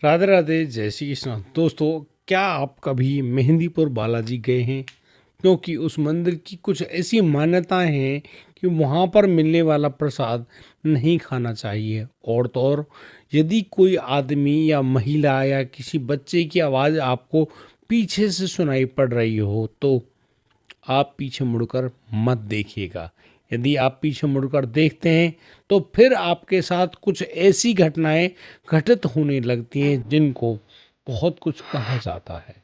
राधे राधे, जय श्री कृष्ण। दोस्तों, क्या आप कभी मेहंदीपुर बालाजी गए हैं? क्योंकि उस मंदिर की कुछ ऐसी मान्यताएं हैं कि वहाँ पर मिलने वाला प्रसाद नहीं खाना चाहिए। और तो और, यदि कोई आदमी या महिला या किसी बच्चे की आवाज़ आपको पीछे से सुनाई पड़ रही हो तो आप पीछे मुड़कर मत देखिएगा। यदि आप पीछे मुड़कर देखते हैं तो फिर आपके साथ कुछ ऐसी घटनाएं घटित होने लगती हैं जिनको बहुत कुछ कहा जाता है।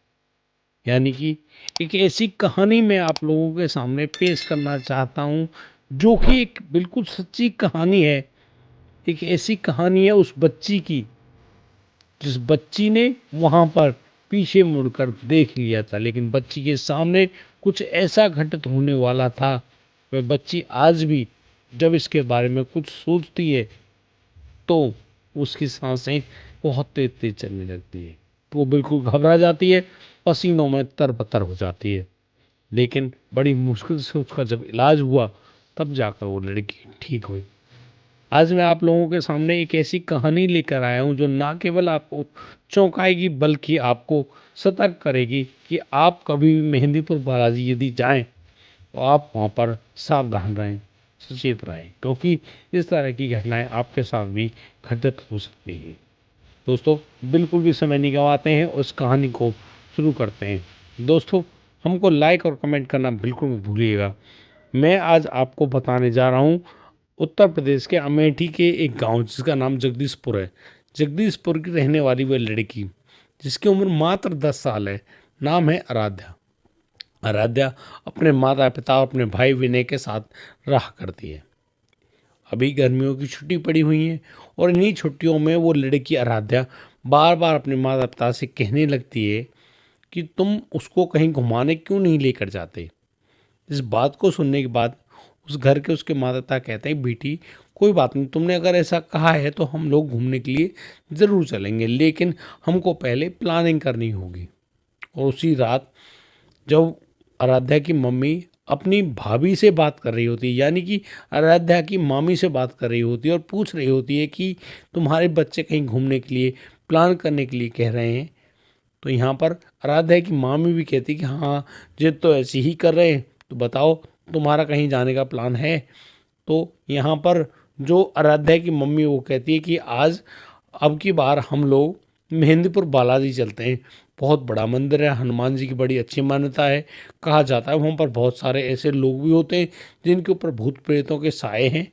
यानी कि एक ऐसी कहानी मैं आप लोगों के सामने पेश करना चाहता हूँ जो कि एक बिल्कुल सच्ची कहानी है। एक ऐसी कहानी है उस बच्ची की जिस बच्ची ने वहां पर पीछे मुड़कर देख लिया था, लेकिन बच्ची के सामने कुछ ऐसा घटित होने वाला था। वह बच्ची आज भी जब इसके बारे में कुछ सोचती है तो उसकी सांसें बहुत तेज तेज चलने लगती है। वो बिल्कुल घबरा जाती है, पसीनों में तरबतर हो जाती है। लेकिन बड़ी मुश्किल से उसका जब इलाज हुआ तब जाकर वो लड़की ठीक हुई। आज मैं आप लोगों के सामने एक ऐसी कहानी लेकर आया हूँ जो ना केवल आपको चौंकाएगी बल्कि आपको सतर्क करेगी कि आप कभी भी मेहंदीपुर बालाजी यदि जाएं तो आप वहाँ पर सावधान रहें, सचेत रहें, क्योंकि इस तरह की घटनाएं आपके साथ भी घटित हो सकती हैं। दोस्तों, बिल्कुल भी समय नहीं गंवाते हैं, उस कहानी को शुरू करते हैं। दोस्तों, हमको लाइक और कमेंट करना बिल्कुल मत भूलिएगा। मैं आज आपको बताने जा रहा हूँ उत्तर प्रदेश के अमेठी के एक गांव जिसका नाम जगदीशपुर है। जगदीशपुर की रहने वाली वह लड़की जिसकी उम्र मात्र 10 साल है, नाम है आराध्या। आराध्या अपने माता पिता और अपने भाई विनय के साथ रहा करती है। अभी गर्मियों की छुट्टी पड़ी हुई है और इन्हीं छुट्टियों में वो लड़की आराध्या बार बार अपने माता पिता से कहने लगती है कि तुम उसको कहीं घुमाने क्यों नहीं लेकर जाते। इस बात को सुनने के बाद उस घर के उसके माता पिता कहते हैं, बेटी कोई बात नहीं, तुमने अगर ऐसा कहा है तो हम लोग घूमने के लिए ज़रूर चलेंगे, लेकिन हमको पहले प्लानिंग करनी होगी। और उसी रात जब आराध्या की मम्मी अपनी भाभी से बात कर रही होती है, यानी कि आराध्या की मामी से बात कर रही होती है और पूछ रही होती है कि तुम्हारे बच्चे कहीं घूमने के लिए प्लान करने के लिए कह रहे हैं, तो यहाँ पर आराध्या की मामी भी कहती कि हाँ, जिद तो ऐसी ही कर रहे हैं, तो बताओ तुम्हारा कहीं जाने का प्लान है। तो यहाँ पर जो आराध्या की मम्मी वो कहती है कि आज अब की बार हम लोग मेहंदीपुर बालाजी चलते हैं। बहुत बड़ा मंदिर है, हनुमान जी की बड़ी अच्छी मान्यता है। कहा जाता है वहाँ पर बहुत सारे ऐसे लोग भी होते हैं जिनके ऊपर भूत प्रेतों के साए हैं।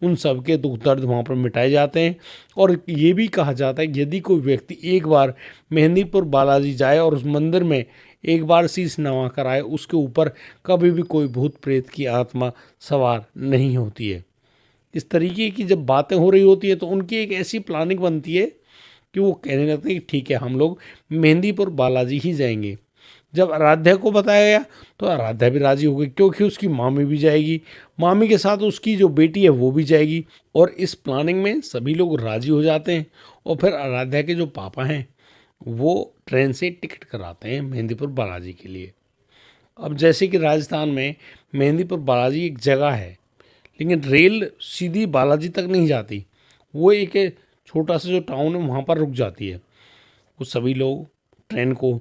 उन सब के दुख दर्द वहाँ पर मिटाए जाते हैं। और ये भी कहा जाता है कि यदि कोई व्यक्ति एक बार मेहंदीपुर बालाजी जाए और उस मंदिर में एक बार शीश नवा कर आए, उसके ऊपर कभी भी कोई भूत प्रेत की आत्मा सवार नहीं होती है। इस तरीके की जब बातें हो रही होती है तो उनकी एक ऐसी प्लानिंग बनती है कि वो कहने लगते हैं कि ठीक है, हम लोग मेहंदीपुर बालाजी ही जाएंगे। जब आराध्या को बताया गया तो आराध्या भी राजी हो गई, क्योंकि उसकी मामी भी जाएगी, मामी के साथ उसकी जो बेटी है वो भी जाएगी। और इस प्लानिंग में सभी लोग राजी हो जाते हैं। और फिर आराध्या के जो पापा हैं वो ट्रेन से टिकट कराते हैं मेहंदीपुर बालाजी के लिए। अब जैसे कि राजस्थान में मेहंदीपुर बालाजी एक जगह है, लेकिन रेल सीधी बालाजी तक नहीं जाती। वो एक छोटा सा जो टाउन है वहाँ पर रुक जाती है। वो सभी लोग ट्रेन को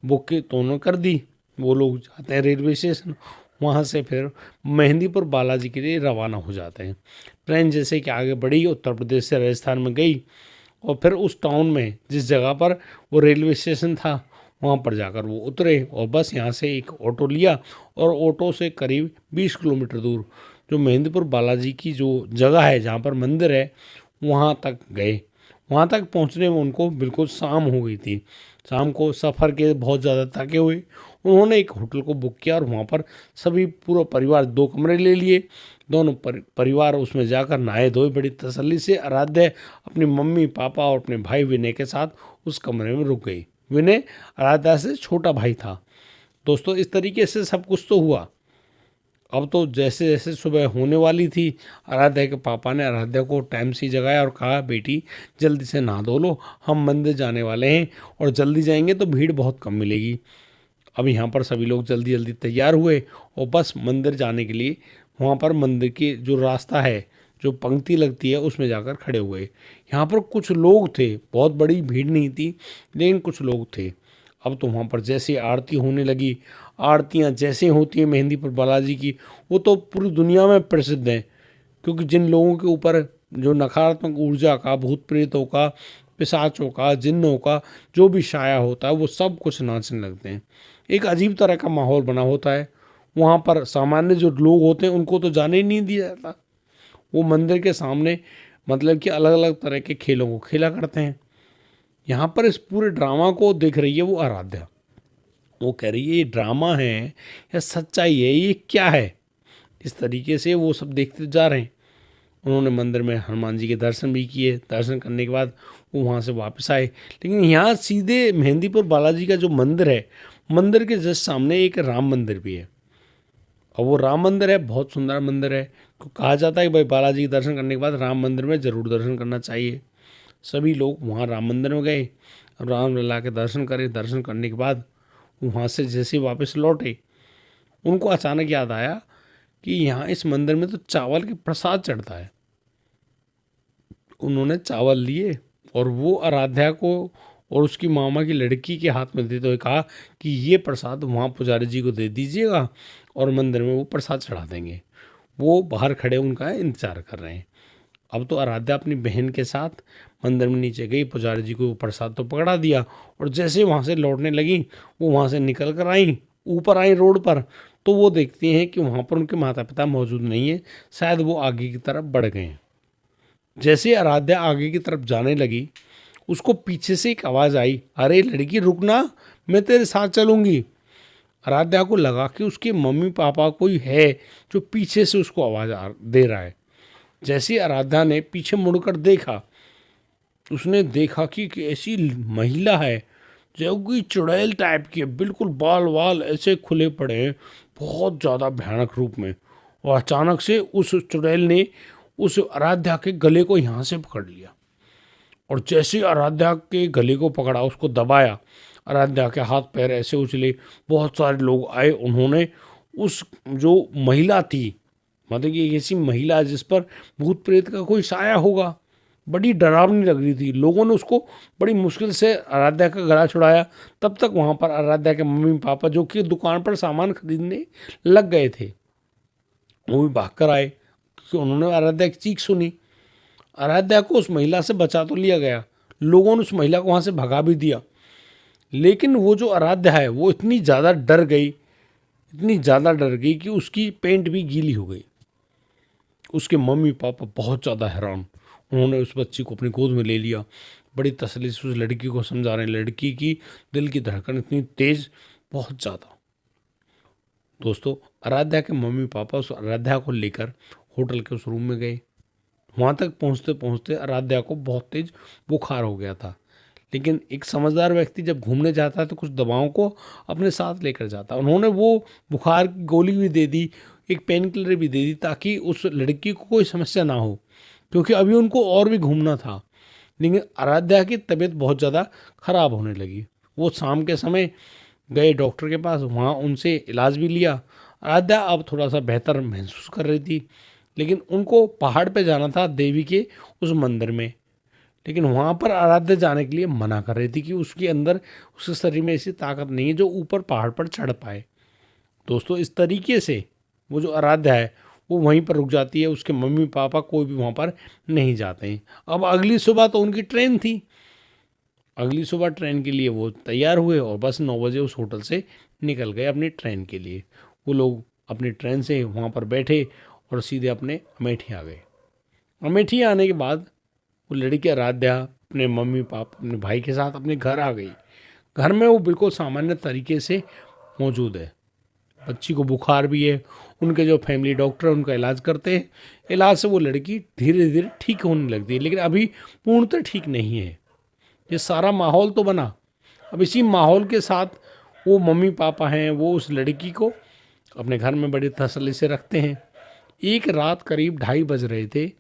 बुक के तो उन्होंने कर दी। वो लोग जाते हैं रेलवे स्टेशन, वहाँ से फिर मेहंदीपुर बालाजी के लिए रवाना हो जाते हैं। ट्रेन जैसे कि आगे बढ़ी, उत्तर प्रदेश से राजस्थान में गई और फिर उस टाउन में जिस जगह पर वो रेलवे स्टेशन था वहाँ पर जाकर वो उतरे और बस यहाँ से एक ऑटो लिया और ऑटो से करीब 20 किलोमीटर दूर जो मेहंदीपुर बालाजी की जो जगह है जहाँ पर मंदिर है वहाँ तक गए। वहाँ तक पहुँचने में उनको बिल्कुल शाम हो गई थी। शाम को सफ़र के बहुत ज़्यादा थके हुए उन्होंने एक होटल को बुक किया और वहाँ पर सभी पूरा परिवार 2 कमरे ले लिए। दोनों परिवार उसमें जाकर नहाए धोए बड़ी तसल्ली से। आराध्या अपनी मम्मी पापा और अपने भाई विनय के साथ उस कमरे में रुक गई। विनय आराध्या से छोटा भाई था। दोस्तों, इस तरीके से सब कुछ तो हुआ। अब तो जैसे जैसे सुबह होने वाली थी, आराध्या के पापा ने आराध्या को टाइम से जगाया और कहा, बेटी जल्दी से नहा धो लो, हम मंदिर जाने वाले हैं और जल्दी जाएंगे तो भीड़ बहुत कम मिलेगी। अब यहाँ पर सभी लोग जल्दी जल्दी तैयार हुए और बस मंदिर जाने के लिए वहाँ पर मंदिर के जो रास्ता है, जो पंक्ति लगती है उसमें जाकर खड़े हुए। यहाँ पर कुछ लोग थे, बहुत बड़ी भीड़ नहीं थी, लेकिन कुछ लोग थे। अब तो वहाँ पर जैसे आरती होने लगी, आरतियाँ जैसे होती हैं मेहंदीपुर बालाजी की, वो तो पूरी दुनिया में प्रसिद्ध हैं। क्योंकि जिन लोगों के ऊपर जो नकारात्मक ऊर्जा का, भूत प्रेतों का, पिशाचों का, जिन्नों का जो भी साया होता है, वो सब कुछ नाचने लगते हैं। एक अजीब तरह का माहौल बना होता है। वहाँ पर सामान्य जो लोग होते हैं उनको तो जाने ही नहीं दिया जाता। वो मंदिर के सामने मतलब कि अलग अलग तरह के खेलों को खेला करते हैं। यहाँ पर इस पूरे ड्रामा को देख रही है वो आराध्या। वो कह रही है ये ड्रामा है या सच्चाई है, ये क्या है। इस तरीके से वो सब देखते जा रहे हैं। उन्होंने मंदिर में हनुमान जी के दर्शन भी किए। दर्शन करने के बाद वो वहाँ से वापस आए। लेकिन यहाँ सीधे मेहंदीपुर बालाजी का जो मंदिर है, मंदिर के जस्ट सामने एक राम मंदिर भी है। और वो राम मंदिर है, बहुत सुंदर मंदिर है। तो कहा जाता है कि भाई बालाजी के दर्शन करने के बाद राम मंदिर में ज़रूर दर्शन करना चाहिए। सभी लोग वहाँ राम मंदिर में गए, राम लला के दर्शन करे। दर्शन करने के बाद वहाँ से जैसे वापस लौटे, उनको अचानक याद आया कि यहाँ इस मंदिर में तो चावल के प्रसाद चढ़ता है। उन्होंने चावल लिए और वो आराध्या को और उसकी मामा की लड़की के हाथ में देते हुए कहा कि ये प्रसाद वहाँ पुजारी जी को दे दीजिएगा और मंदिर में वो प्रसाद चढ़ा देंगे। वो बाहर खड़े उनका इंतजार कर रहे हैं। अब तो आराध्या अपनी बहन के साथ मंदिर में नीचे गई, पुजारी जी को वो प्रसाद तो पकड़ा दिया और जैसे वहाँ से लौटने लगी, वो वहाँ से निकल कर आई, ऊपर आई रोड पर, तो वो देखती हैं कि वहाँ पर उनके माता पिता मौजूद नहीं है, शायद वो आगे की तरफ बढ़ गए हैं। जैसे आराध्या आगे की तरफ जाने लगी, उसको पीछे से एक आवाज़ आई, अरे लड़की रुकना, मैं तेरे साथ चलूँगी। आराध्या को लगा कि उसके मम्मी पापा कोई है जो पीछे से उसको आवाज़ दे रहा है। जैसे आराध्या ने पीछे मुड़कर देखा, उसने देखा कि ऐसी महिला है जो कि चुड़ैल टाइप की है, बिल्कुल बाल वाल ऐसे खुले पड़े हैं, बहुत ज़्यादा भयानक रूप में। और अचानक से उस चुड़ैल ने उस आराध्या के गले को यहाँ से पकड़ लिया और जैसे आराध्या के गले को पकड़ा, उसको दबाया, आराध्या के हाथ पैर ऐसे उछले। बहुत सारे लोग आए, उन्होंने उस जो महिला थी, मतलब कि एक ऐसी महिला जिस पर भूत प्रेत का कोई साया होगा, बड़ी डरावनी लग रही थी। लोगों ने उसको बड़ी मुश्किल से आराध्या का गला छुड़ाया। तब तक वहाँ पर आराध्या के मम्मी पापा जो कि दुकान पर सामान खरीदने लग गए थे, वो भी भाग कर आए क्योंकि उन्होंने आराध्या की चीख सुनी। आराध्या को उस महिला से बचा तो लिया गया, लोगों ने उस महिला को वहाँ से भगा भी दिया। लेकिन वो जो आराध्या है वो इतनी ज़्यादा डर गई, इतनी ज़्यादा डर गई कि उसकी पैंट भी गीली हो गई। उसके मम्मी पापा बहुत ज़्यादा हैरान। उन्होंने उस बच्ची को अपनी गोद में ले लिया, बड़ी तसल्ली से उस लड़की को समझा रहे हैं। लड़की की दिल की धड़कन इतनी तेज़, बहुत ज़्यादा। दोस्तों, आराध्या के मम्मी पापा उस आराध्या को लेकर होटल के उस रूम में गए। वहाँ तक पहुँचते पहुँचते आराध्या को बहुत तेज बुखार हो गया था। लेकिन एक समझदार व्यक्ति जब घूमने जाता है तो कुछ दवाओं को अपने साथ लेकर जाता है। उन्होंने वो बुखार की गोली भी दे दी, एक पेन किलर भी दे दी, ताकि उस लड़की को कोई समस्या ना हो, क्योंकि अभी उनको और भी घूमना था। लेकिन आराध्या की तबीयत बहुत ज़्यादा ख़राब होने लगी। वो शाम के समय गए डॉक्टर के पास, वहाँ उनसे इलाज भी लिया। आराध्या अब थोड़ा सा बेहतर महसूस कर रही थी, लेकिन उनको पहाड़ पे जाना था, देवी के उस मंदिर में। लेकिन वहाँ पर आराध्या जाने के लिए मना कर रही थी कि उसके अंदर, उसके शरीर में ऐसी ताकत नहीं है जो ऊपर पहाड़ पर चढ़ पाए। दोस्तों, इस तरीके से वो जो आराध्या है वो वहीं पर रुक जाती है। उसके मम्मी पापा कोई भी वहाँ पर नहीं जाते हैं। अब अगली सुबह तो उनकी ट्रेन थी। अगली सुबह ट्रेन के लिए वो तैयार हुए और बस 9 बजे उस होटल से निकल गए अपनी ट्रेन के लिए। वो लोग अपनी ट्रेन से वहाँ पर बैठे और सीधे अपने अमेठी आ गए। अमेठी आने के बाद वो लड़की आराध्या अपने मम्मी पापा, अपने भाई के साथ अपने घर आ गई। घर में वो बिल्कुल सामान्य तरीके से मौजूद है। बच्ची को बुखार भी है, उनके जो फैमिली डॉक्टर हैं उनका इलाज करते हैं। इलाज से वो लड़की धीरे धीरे ठीक होने लगती है, लेकिन अभी पूर्णतः ठीक नहीं है। ये सारा माहौल तो बना, अब इसी माहौल के साथ वो मम्मी पापा हैं, वो उस लड़की को अपने घर में बड़ी तसल्ली से रखते हैं। एक रात करीब 2:30 बज रहे थे।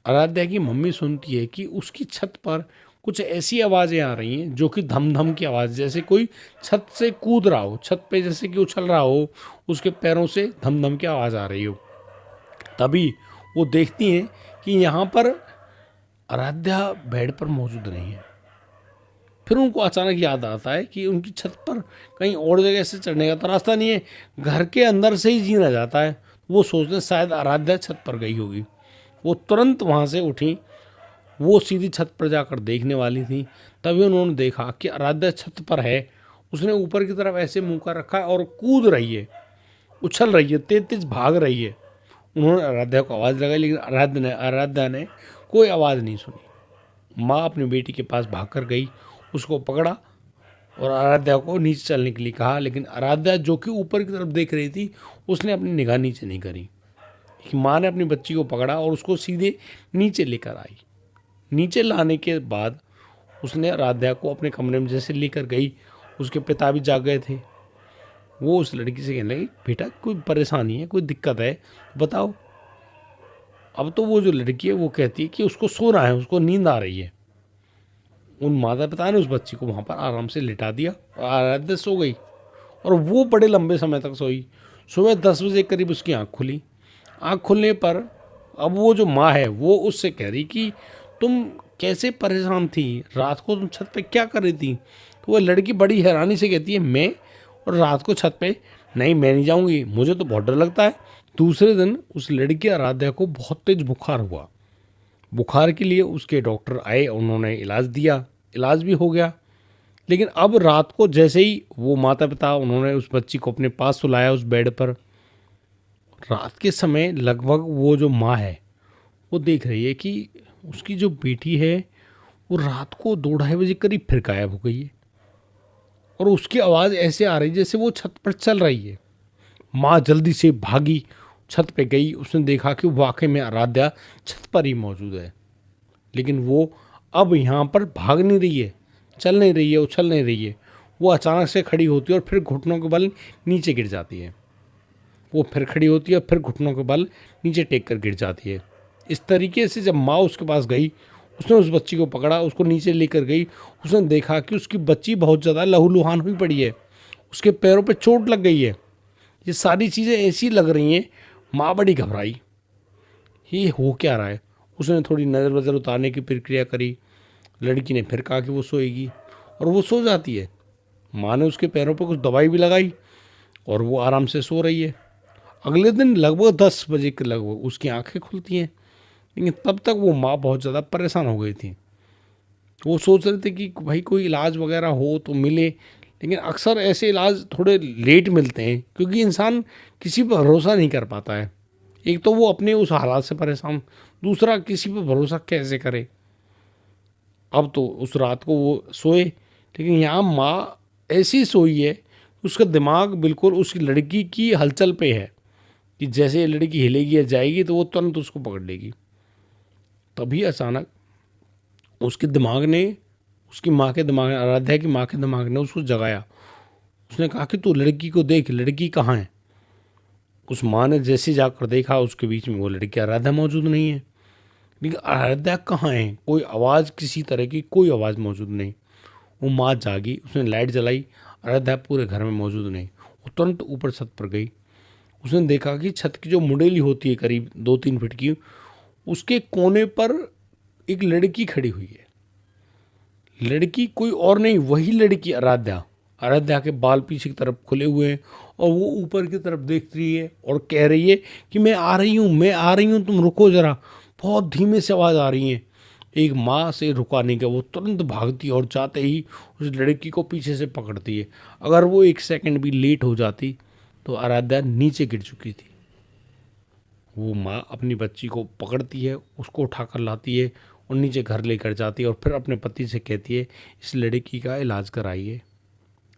आराध्या की मम्मी सुनती है कि उसकी छत पर कुछ ऐसी आवाज़ें आ रही हैं जो कि धम धम की आवाज़, जैसे कोई छत से कूद रहा हो, छत पे जैसे कि उछल रहा हो, उसके पैरों से धम धम की आवाज़ आ रही हो। तभी वो देखती हैं कि यहाँ पर आराध्या बेड पर मौजूद नहीं है। फिर उनको अचानक याद आता है कि उनकी छत पर कहीं और जगह से चढ़ने का तो रास्ता नहीं है, घर के अंदर से ही जीना जाता है। वो सोचते हैं शायद आराध्या छत पर गई होगी। वो तुरंत वहाँ से उठी, वो सीधी छत पर जाकर देखने वाली थी। तभी उन्होंने देखा कि आराध्या छत पर है। उसने ऊपर की तरफ ऐसे मुंह कर रखा है और कूद रही है, उछल रही है, तेज तेज भाग रही है। उन्होंने आराध्या को आवाज़ लगाई, लेकिन आराध्या ने कोई आवाज़ नहीं सुनी। माँ अपनी बेटी के पास भाग कर गई, उसको पकड़ा और आराध्या को नीचे चलने के लिए कहा। लेकिन आराध्या, जो कि ऊपर की तरफ देख रही थी, उसने अपनी निगाह नीचे नहीं करी। माँ ने अपनी बच्ची को पकड़ा और उसको सीधे नीचे लेकर आई। नीचे लाने के बाद उसने आराध्या को अपने कमरे में जैसे लेकर गई, उसके पिता भी जाग गए थे। वो उस लड़की से कहने लगी, बेटा कोई परेशानी है, कोई दिक्कत है, बताओ। अब तो वो जो लड़की है वो कहती है कि उसको सोना है, उसको नींद आ रही है। उन माता पिता ने उस बच्ची को वहाँ पर आराम से लिटा दिया और आराध्या सो गई। और वो बड़े लंबे समय तक सोई। सुबह 10 बजे करीब उसकी आँख खुली। आँख खुलने पर अब वो जो माँ है वो उससे कह रही कि तुम कैसे परेशान थी, रात को तुम छत पे क्या कर रही थी। तो वो लड़की बड़ी हैरानी से कहती है, मैं और रात को छत पे, नहीं मैं नहीं जाऊँगी, मुझे तो बहुत डर लगता है। दूसरे दिन उस लड़की आराध्या को बहुत तेज बुखार हुआ। बुखार के लिए उसके डॉक्टर आए, उन्होंने इलाज दिया, इलाज भी हो गया। लेकिन अब रात को जैसे ही वो माता पिता, उन्होंने उस बच्ची को अपने पास सुलाया उस बेड पर। रात के समय लगभग वो जो माँ है वो देख रही है कि उसकी जो बेटी है वो रात को 2-2:30 बजे करीब फिर गायब हो गई है। और उसकी आवाज़ ऐसे आ रही जैसे वो छत पर चल रही है। माँ जल्दी से भागी, छत पे गई। उसने देखा कि वाकई में आराध्या छत पर ही मौजूद है। लेकिन वो अब यहाँ पर भाग नहीं रही है, चल नहीं रही है, उछल नहीं रही है। वो अचानक से खड़ी होती है और फिर घुटनों के बल नीचे गिर जाती है। वो फिर खड़ी होती है, फिर घुटनों के बल नीचे टेक कर गिर जाती है। इस तरीके से जब माँ उसके पास गई, उसने उस बच्ची को पकड़ा, उसको नीचे लेकर गई। उसने देखा कि उसकी बच्ची बहुत ज़्यादा लहूलुहान हुई पड़ी है, उसके पैरों पे चोट लग गई है। ये सारी चीज़ें ऐसी लग रही हैं। माँ बड़ी घबराई, ये हो क्या रहा है। उसने थोड़ी नज़र वज़र उतारने की प्रक्रिया करी। लड़की ने फिर कहा कि वो सोएगी और वो सो जाती है। माँ ने उसके पैरों पर कुछ दवाई भी लगाई और वो आराम से सो रही है। अगले दिन लगभग 10 बजे के लगभग उसकी आंखें खुलती हैं। लेकिन तब तक वो माँ बहुत ज़्यादा परेशान हो गई थी। वो सोच रहे थे कि भाई कोई इलाज वगैरह हो तो मिले। लेकिन अक्सर ऐसे इलाज थोड़े लेट मिलते हैं, क्योंकि इंसान किसी पर भरोसा नहीं कर पाता है। एक तो वो अपने उस हालात से परेशान, दूसरा किसी पर भरोसा कैसे करे। अब तो उस रात को वो सोए, लेकिन यहाँ माँ ऐसी सोई है, उसका दिमाग बिल्कुल उस लड़की की हलचल पे है कि जैसे ये लड़की हिलेगी या जाएगी तो वो तुरंत उसको पकड़ लेगी। तभी अचानक उसके दिमाग ने, उसकी माँ के दिमाग ने, आराध्या की माँ के दिमाग ने उसको जगाया। उसने कहा कि तू लड़की को देख, लड़की कहाँ है। उस माँ ने जैसे जाकर देखा, उसके बीच में वो लड़की आराध्या मौजूद नहीं है। लेकिन आराध्या कहाँ है, कोई आवाज़, किसी तरह की कोई आवाज़ मौजूद नहीं। वो माँ जागी, उसने लाइट जलाई, आराध्या पूरे घर में मौजूद नहीं। वो तुरंत ऊपर छत पर गई। उसने देखा कि छत की जो मुंडेली होती है करीब 2-3 फीट की, उसके कोने पर एक लड़की खड़ी हुई है। लड़की कोई और नहीं, वही लड़की आराध्या। आराध्या के बाल पीछे की तरफ खुले हुए हैं और वो ऊपर की तरफ देख रही है और कह रही है कि मैं आ रही हूँ, मैं आ रही हूँ, तुम रुको ज़रा। बहुत धीमे से आवाज़ आ रही है। एक माँ से रुकाने का वो तुरंत भागती है और जाते ही उस लड़की को पीछे से पकड़ती है। अगर वो 1 सेकंड भी लेट हो जाती तो आराध्या नीचे गिर चुकी थी। वो माँ अपनी बच्ची को पकड़ती है, उसको उठाकर लाती है और नीचे घर लेकर जाती है और फिर अपने पति से कहती है, इस लड़की का इलाज कराइए,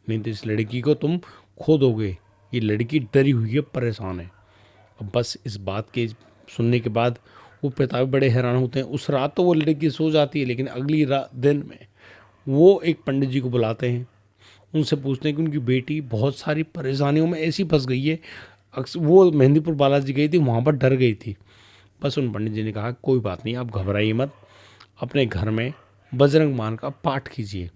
नहीं तो इस लड़की को तुम खो दोगे। ये लड़की डरी हुई है, परेशान है। अब बस इस बात के सुनने के बाद वो पिता भी बड़े हैरान होते हैं। उस रात तो वो लड़की सो जाती है, लेकिन अगली दिन में वो एक पंडित जी को बुलाते हैं। उनसे पूछते हैं कि उनकी बेटी बहुत सारी परेशानियों में ऐसी फंस गई है। वो मेहंदीपुर बालाजी गई थी, वहाँ पर डर गई थी। बस उन पंडित जी ने कहा, कोई बात नहीं, आप घबराइए मत, अपने घर में बजरंग मान का पाठ कीजिए।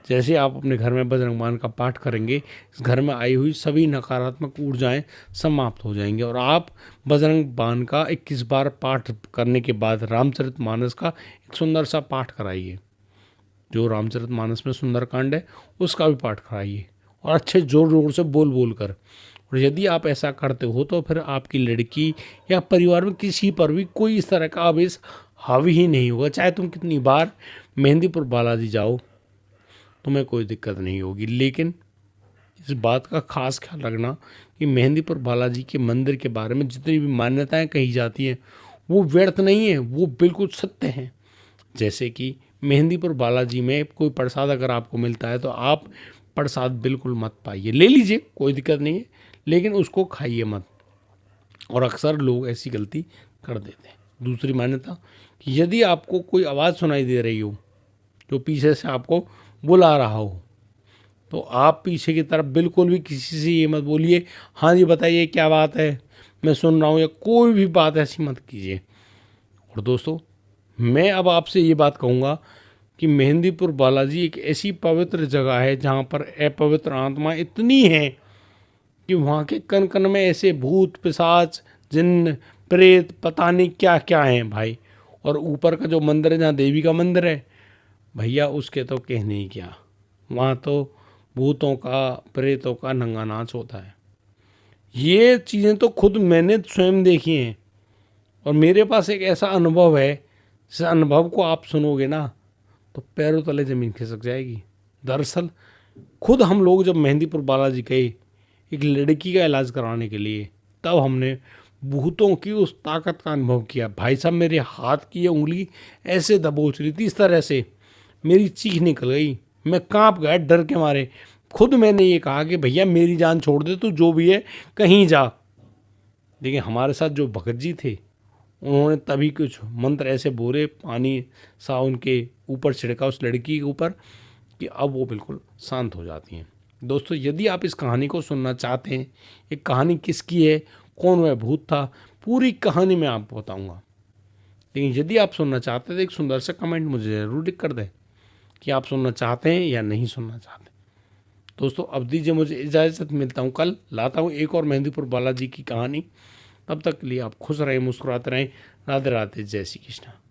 जैसे आप अपने घर में बजरंग बाण का पाठ करेंगे, इस घर में आई हुई सभी नकारात्मक ऊर्जाएं समाप्त हो जाएंगी। और आप बजरंग बाण का 21 बार पाठ करने के बाद रामचरितमानस का एक सुंदर सा पाठ कराइए। जो रामचरितमानस में सुंदरकांड है उसका भी पाठ कराइए, और अच्छे जोर जोर से बोल बोल कर। और यदि आप ऐसा करते हो तो फिर आपकी लड़की या परिवार में किसी पर भी कोई इस तरह का आवेश हावी ही नहीं होगा। चाहे तुम कितनी बार मेहंदीपुर बालाजी जाओ, तुम्हें कोई दिक्कत नहीं होगी। लेकिन इस बात का खास ख्याल रखना कि मेहंदीपुर बालाजी के मंदिर के बारे में जितनी भी मान्यताएं कही जाती हैं वो व्यर्थ नहीं है, वो बिल्कुल सत्य हैं। जैसे कि मेहंदीपुर बालाजी में कोई प्रसाद अगर आपको मिलता है तो आप प्रसाद बिल्कुल मत पाइए। ले लीजिए, कोई दिक्कत नहीं है, लेकिन उसको खाइए मत। और अक्सर लोग ऐसी गलती कर देते हैं। दूसरी मान्यता कि यदि आपको कोई आवाज़ सुनाई दे रही हो जो पीछे से आपको बुला रहा हो, तो आप पीछे की तरफ बिल्कुल भी किसी से ये मत बोलिए, हाँ जी बताइए क्या बात है, मैं सुन रहा हूँ, या कोई भी बात ऐसी मत कीजिए। और दोस्तों, मैं अब आपसे ये बात कहूँगा कि मेहंदीपुर बालाजी एक ऐसी पवित्र जगह है जहाँ पर अपवित्र आत्मा इतनी है कि वहाँ के कण कण में ऐसे भूत पिशाच जिन्न प्रेत पता नहीं क्या क्या हैं भाई। और ऊपर का जो मंदिर है जहाँ देवी का मंदिर है भैया, उसके तो कहने ही क्या, वहाँ तो भूतों का प्रेतों का नंगा नाच होता है। ये चीज़ें तो खुद मैंने स्वयं देखी हैं, और मेरे पास एक ऐसा अनुभव है, जिस अनुभव को आप सुनोगे ना तो पैरों तले ज़मीन खिसक जाएगी। दरअसल खुद हम लोग जब मेहंदीपुर बालाजी गए एक लड़की का इलाज कराने के लिए, तब हमने भूतों की उस ताकत का अनुभव किया। भाई साहब, मेरे हाथ की ये उंगली ऐसे दबोच रही थी, इस तरह से मेरी चीख निकल गई, मैं कांप गया डर के मारे। खुद मैंने ये कहा कि भैया मेरी जान छोड़ दे, तू जो भी है कहीं जा। लेकिन हमारे साथ जो भगत जी थे, उन्होंने तभी कुछ मंत्र ऐसे बोले, पानी सा उनके ऊपर छिड़का उस लड़की के ऊपर, कि अब वो बिल्कुल शांत हो जाती हैं। दोस्तों, यदि आप इस कहानी को सुनना चाहते हैं, ये कहानी किसकी है, कौन वह भूत था, पूरी कहानी मैं आपको बताऊंगा। लेकिन यदि आप सुनना चाहते हैं तो एक सुंदर सा कमेंट मुझे ज़रूर लिख कर दें कि आप सुनना चाहते हैं या नहीं सुनना चाहते। दोस्तों, अब दीजिए मुझे इजाज़त, मिलता हूँ कल, लाता हूँ एक और मेहंदीपुर बालाजी की कहानी। तब तक के लिए आप खुश रहें, मुस्कुराते रहें। राधे राधे, जय श्री कृष्ण।